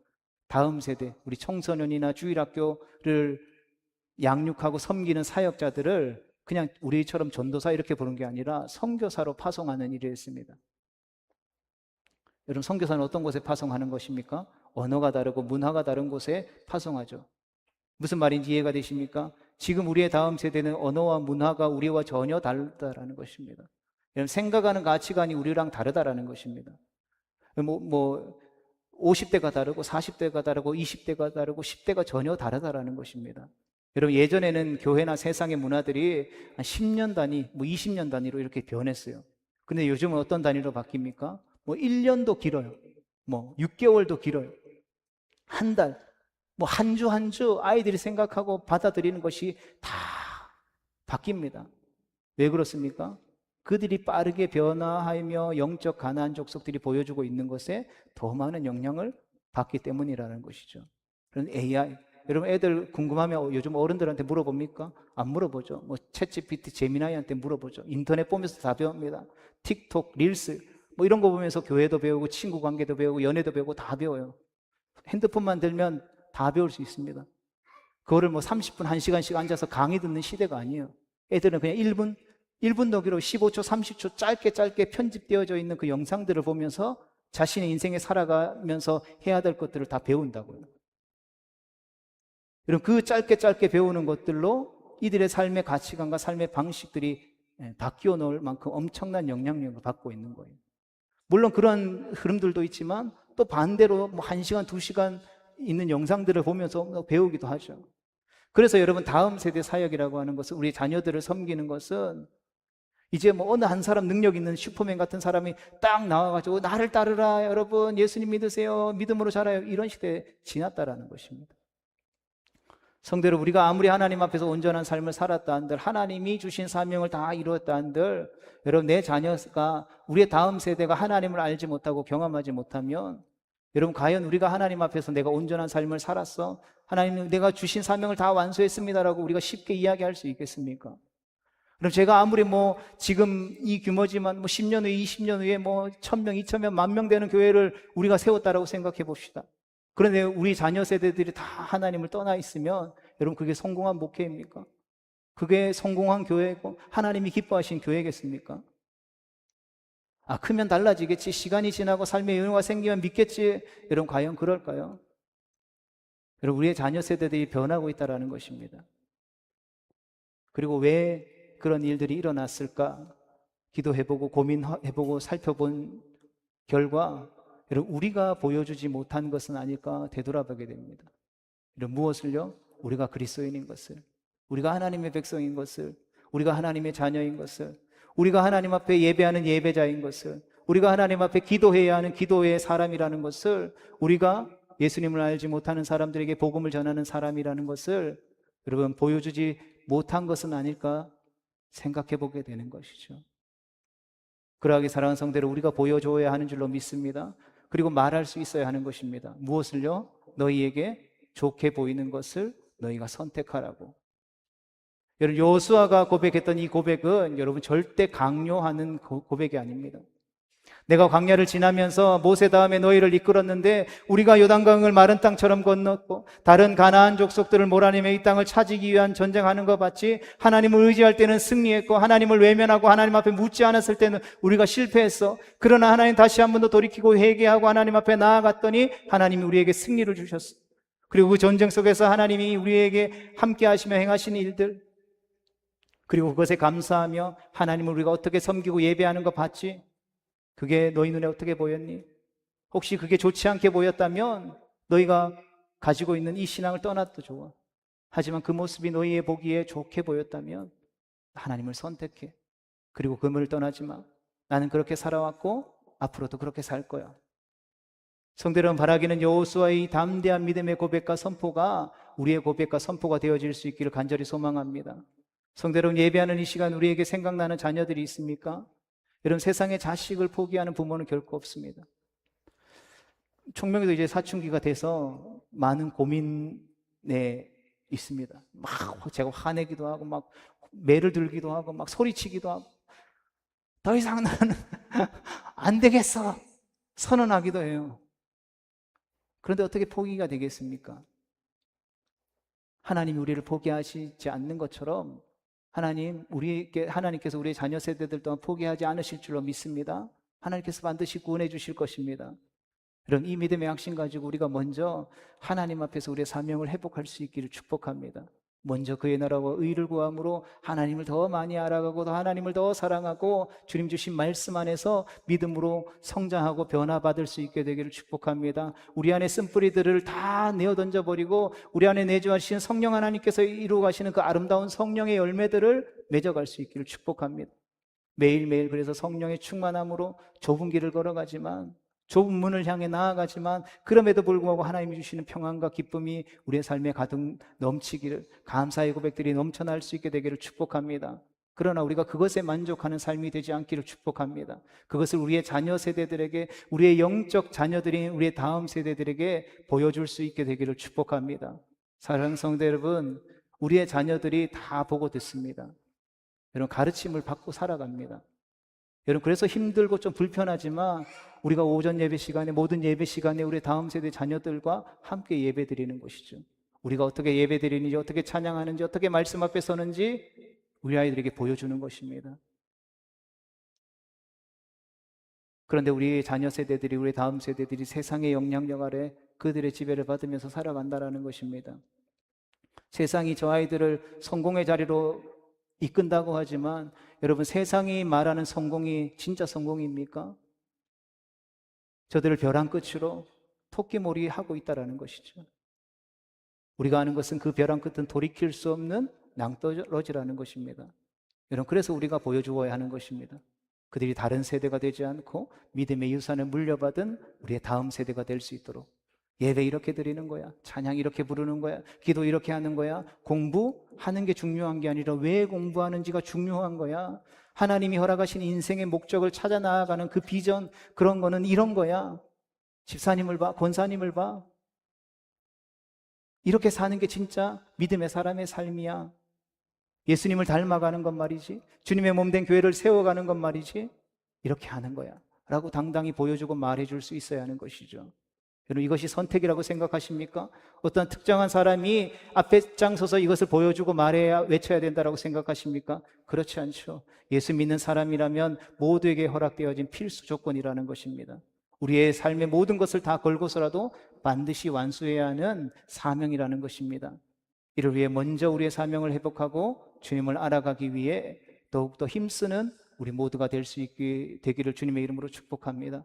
다음 세대, 우리 청소년이나 주일학교를 양육하고 섬기는 사역자들을 그냥 우리처럼 전도사 이렇게 부르는 게 아니라 선교사로 파송하는 일을 했습니다. 여러분, 선교사는 어떤 곳에 파송하는 것입니까? 언어가 다르고 문화가 다른 곳에 파송하죠. 무슨 말인지 이해가 되십니까? 지금 우리의 다음 세대는 언어와 문화가 우리와 전혀 다르다라는 것입니다. 여러분, 생각하는 가치관이 우리랑 다르다라는 것입니다. 50대가 다르고 40대가 다르고 20대가 다르고 10대가 전혀 다르다라는 것입니다. 여러분, 예전에는 교회나 세상의 문화들이 한 10년 단위, 20년 단위로 이렇게 변했어요. 근데 요즘은 어떤 단위로 바뀝니까? 1년도 길어요. 6개월도 길어요. 한 달, 한 주 한 주 아이들이 생각하고 받아들이는 것이 다 바뀝니다. 왜 그렇습니까? 그들이 빠르게 변화하며 영적 가나안 족속들이 보여주고 있는 것에 더 많은 영향을 받기 때문이라는 것이죠. 그런 AI, 여러분 애들 궁금하면 요즘 어른들한테 물어봅니까? 안 물어보죠. 챗GPT, 제미나이한테 물어보죠. 인터넷 보면서 다 배웁니다. 틱톡, 릴스 이런 거 보면서 교회도 배우고 친구 관계도 배우고 연애도 배우고 다 배워요. 핸드폰만 들면 다 배울 수 있습니다. 그거를 30분, 1시간씩 앉아서 강의 듣는 시대가 아니에요. 애들은 그냥 1분도 길어 15초, 30초 짧게 편집되어져 있는 그 영상들을 보면서 자신의 인생에 살아가면서 해야 될 것들을 다 배운다고요. 여러분, 그 짧게 배우는 것들로 이들의 삶의 가치관과 삶의 방식들이 바뀌어 놓을 만큼 엄청난 영향력을 받고 있는 거예요. 물론 그런 흐름들도 있지만 또 반대로 뭐 1시간, 2시간 있는 영상들을 보면서 배우기도 하죠. 그래서 여러분, 다음 세대 사역이라고 하는 것은, 우리 자녀들을 섬기는 것은 이제 뭐 어느 한 사람, 능력 있는 슈퍼맨 같은 사람이 딱 나와가지고 나를 따르라, 여러분 예수님 믿으세요, 믿음으로 자라요, 이런 시대에 지났다라는 것입니다. 성대로 우리가 아무리 하나님 앞에서 온전한 삶을 살았다 한들, 하나님이 주신 사명을 다 이루었다 한들, 여러분, 내 자녀가, 우리의 다음 세대가 하나님을 알지 못하고 경험하지 못하면, 여러분, 과연 우리가 하나님 앞에서 내가 온전한 삶을 살았어? 하나님, 내가 주신 사명을 다 완수했습니다라고 우리가 쉽게 이야기할 수 있겠습니까? 그럼 제가 아무리 뭐 지금 이 규모지만 뭐 10년 후에, 20년 후에 뭐 1000명, 2000명, 10,000명 되는 교회를 우리가 세웠다라고 생각해 봅시다. 그런데 우리 자녀 세대들이 다 하나님을 떠나 있으면, 여러분, 그게 성공한 목회입니까? 그게 성공한 교회고 하나님이 기뻐하신 교회겠습니까? 크면 달라지겠지, 시간이 지나고 삶의 여유가 생기면 믿겠지. 여러분, 과연 그럴까요? 여러분, 우리의 자녀 세대들이 변하고 있다는 것입니다. 그리고 왜 그런 일들이 일어났을까? 기도해보고 고민해보고 살펴본 결과, 여러분, 우리가 보여주지 못한 것은 아닐까 되돌아보게 됩니다. 여러분, 무엇을요? 우리가 그리스도인인 것을, 우리가 하나님의 백성인 것을, 우리가 하나님의 자녀인 것을, 우리가 하나님 앞에 예배하는 예배자인 것을, 우리가 하나님 앞에 기도해야 하는 기도의 사람이라는 것을, 우리가 예수님을 알지 못하는 사람들에게 복음을 전하는 사람이라는 것을, 여러분, 보여주지 못한 것은 아닐까 생각해 보게 되는 것이죠. 그러하게 사랑하는 성대로 우리가 보여줘야 하는 줄로 믿습니다. 그리고 말할 수 있어야 하는 것입니다. 무엇을요? 너희에게 좋게 보이는 것을 너희가 선택하라고. 여러분, 여호수아가 고백했던 이 고백은, 여러분, 절대 강요하는 고백이 아닙니다. 내가 광야를 지나면서 모세 다음에 너희를 이끌었는데, 우리가 요단강을 마른 땅처럼 건넜고 다른 가나안 족속들을 몰아내며 이 땅을 차지기 위한 전쟁하는 것 같이, 하나님을 의지할 때는 승리했고 하나님을 외면하고 하나님 앞에 묻지 않았을 때는 우리가 실패했어. 그러나 하나님 다시 한 번 더 돌이키고 회개하고 하나님 앞에 나아갔더니 하나님이 우리에게 승리를 주셨어. 그리고 그 전쟁 속에서 하나님이 우리에게 함께 하시며 행하시는 일들, 그리고 그것에 감사하며 하나님을 우리가 어떻게 섬기고 예배하는 거 봤지? 그게 너희 눈에 어떻게 보였니? 혹시 그게 좋지 않게 보였다면 너희가 가지고 있는 이 신앙을 떠나도 좋아. 하지만 그 모습이 너희의 보기에 좋게 보였다면 하나님을 선택해. 그리고 그 문을 떠나지 마. 나는 그렇게 살아왔고 앞으로도 그렇게 살 거야. 성도 여러분, 바라기는 여호수아의 담대한 믿음의 고백과 선포가 우리의 고백과 선포가 되어질 수 있기를 간절히 소망합니다. 성도 여러분, 예배하는 이 시간 우리에게 생각나는 자녀들이 있습니까? 여러분, 세상에 자식을 포기하는 부모는 결코 없습니다. 총명이도 이제 사춘기가 돼서 많은 고민에 있습니다. 막 제가 화내기도 하고 막 매를 들기도 하고 막 소리치기도 하고, 더 이상 나는 안 되겠어 선언하기도 해요. 그런데 어떻게 포기가 되겠습니까? 하나님이 우리를 포기하시지 않는 것처럼 하나님께서 우리의 자녀 세대들 또한 포기하지 않으실 줄로 믿습니다. 하나님께서 반드시 구원해 주실 것입니다. 이런 이 믿음의 확신 가지고 우리가 먼저 하나님 앞에서 우리의 사명을 회복할 수 있기를 축복합니다. 먼저 그의 나라와 의를 구함으로 하나님을 더 많이 알아가고 더 하나님을 더 사랑하고 주님 주신 말씀 안에서 믿음으로 성장하고 변화받을 수 있게 되기를 축복합니다. 우리 안에 쓴뿌리들을 다 내어 던져버리고 우리 안에 내주하신 성령 하나님께서 이루어 가시는 그 아름다운 성령의 열매들을 맺어갈 수 있기를 축복합니다. 매일매일 그래서 성령의 충만함으로 좁은 길을 걸어가지만, 좁은 문을 향해 나아가지만, 그럼에도 불구하고 하나님이 주시는 평안과 기쁨이 우리의 삶에 가득 넘치기를, 감사의 고백들이 넘쳐날 수 있게 되기를 축복합니다. 그러나 우리가 그것에 만족하는 삶이 되지 않기를 축복합니다. 그것을 우리의 자녀 세대들에게, 우리의 영적 자녀들인 우리의 다음 세대들에게 보여줄 수 있게 되기를 축복합니다. 사랑하는 성도 여러분, 우리의 자녀들이 다 보고 듣습니다. 여러분, 가르침을 받고 살아갑니다. 여러분, 그래서 힘들고 좀 불편하지만 우리가 오전 예배 시간에, 모든 예배 시간에 우리 다음 세대 자녀들과 함께 예배 드리는 것이죠. 우리가 어떻게 예배 드리는지, 어떻게 찬양하는지, 어떻게 말씀 앞에 서는지 우리 아이들에게 보여주는 것입니다. 그런데 우리 자녀 세대들이, 우리 다음 세대들이 세상의 영향력 아래 그들의 지배를 받으면서 살아간다라는 것입니다. 세상이 저 아이들을 성공의 자리로 이끈다고 하지만 여러분, 세상이 말하는 성공이 진짜 성공입니까? 저들을 벼랑 끝으로 토끼몰이 하고 있다라는 것이죠. 우리가 아는 것은 그 벼랑 끝은 돌이킬 수 없는 낭떠러지라는 것입니다. 여러분, 그래서 우리가 보여주어야 하는 것입니다. 그들이 다른 세대가 되지 않고 믿음의 유산을 물려받은 우리의 다음 세대가 될 수 있도록 예배 이렇게 드리는 거야, 찬양 이렇게 부르는 거야, 기도 이렇게 하는 거야, 공부하는 게 중요한 게 아니라 왜 공부하는지가 중요한 거야. 하나님이 허락하신 인생의 목적을 찾아 나아가는 그 비전, 그런 거는 이런 거야. 집사님을 봐, 권사님을 봐. 이렇게 사는 게 진짜 믿음의 사람의 삶이야. 예수님을 닮아가는 것 말이지, 주님의 몸된 교회를 세워가는 것 말이지, 이렇게 하는 거야 라고 당당히 보여주고 말해줄 수 있어야 하는 것이죠. 여러분, 이것이 선택이라고 생각하십니까? 어떤 특정한 사람이 앞에 장 서서 이것을 보여주고 말해야, 외쳐야 된다고 생각하십니까? 그렇지 않죠. 예수 믿는 사람이라면 모두에게 허락되어진 필수 조건이라는 것입니다. 우리의 삶의 모든 것을 다 걸고서라도 반드시 완수해야 하는 사명이라는 것입니다. 이를 위해 먼저 우리의 사명을 회복하고 주님을 알아가기 위해 더욱더 힘쓰는 우리 모두가 될 수 있게 되기를 주님의 이름으로 축복합니다.